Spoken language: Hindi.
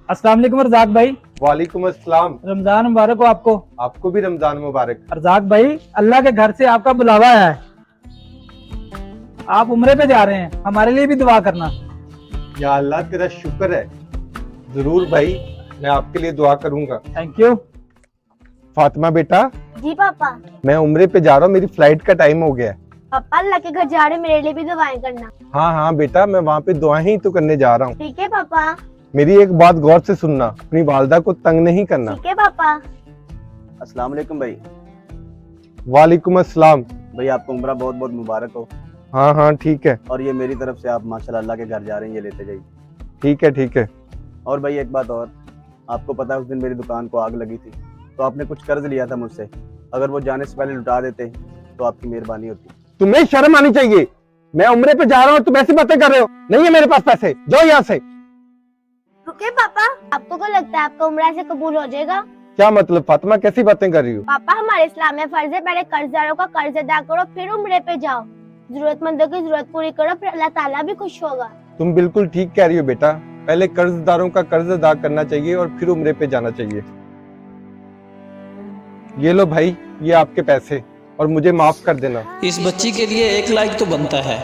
अस्सलाम वालेकुम रज़ाक भाई। वालेकुम अस्सलाम। रमजान मुबारक हो आपको। आपको भी रमजान मुबारक। रज़ाक भाई, अल्लाह के घर से आपका बुलावा है। आप उम्रे पे जा रहे हैं, हमारे लिए भी दुआ करना। या अल्लाह तेरा शुक्र है। जरूर भाई, मैं आपके लिए दुआ करूंगा। Thank you. फातिमा बेटा, जी पापा। मैं उम्रे पे जा रहा हूँ, मेरी फ्लाइट का टाइम हो गया है। पापा अल्लाह के घर जा रहे, मेरे लिए भी दुआएं करना। हाँ हाँ बेटा, मैं वहाँ पे दुआएं ही तो करने जा रहा हूँ। ठीक है पापा। मेरी एक बात गौर से सुनना, अपनी वालदा को तंग नहीं करना। ठीक है पापा। अस्सलाम वालेकुम भाई। वालेकुम अस्सलाम। भाई आपको उम्रा बहुत बहुत मुबारक हो। हाँ हाँ ठीक है। और ये मेरी तरफ से आप माशाल्लाह अल्लाह के घर जा रहे हैं, ये लेते जाइए। ठीक है ठीक है। और भाई एक बात और, आपको पता है उस दिन मेरी दुकान को आग लगी थी, तो आपने कुछ कर्ज लिया था मुझसे, अगर वो जाने से पहले लुटा देते तो आपकी मेहरबानी होती। तुम्हें शर्म आनी चाहिए। मैं उम्रे पे जा रहा हूँ, तुम ऐसी बातें कर रहे हो। नहीं है मेरे पास पैसे, जाओ यहाँ से। रुके पापा, आपको क्या लगता है आपका उम्रा से कबूल हो जाएगा? क्या मतलब फातिमा, कैसी बातें कर रही हो? पापा हमारे इस्लाम में फर्ज है, पहले कर्जदारों का कर्ज अदा करो फिर उम्रे पे जाओ। जरूरतमंदों की जरूरत पूरी करो, फिर अल्लाह ताला भी खुश होगा। तुम बिल्कुल ठीक कह रही हो बेटा। पहले कर्जदारों का कर्ज अदा करना चाहिए और फिर उम्रे पे जाना चाहिए। ये लो भाई, ये आपके पैसे, और मुझे माफ कर देना। इस बच्ची के लिए 1 लाइक तो बनता है।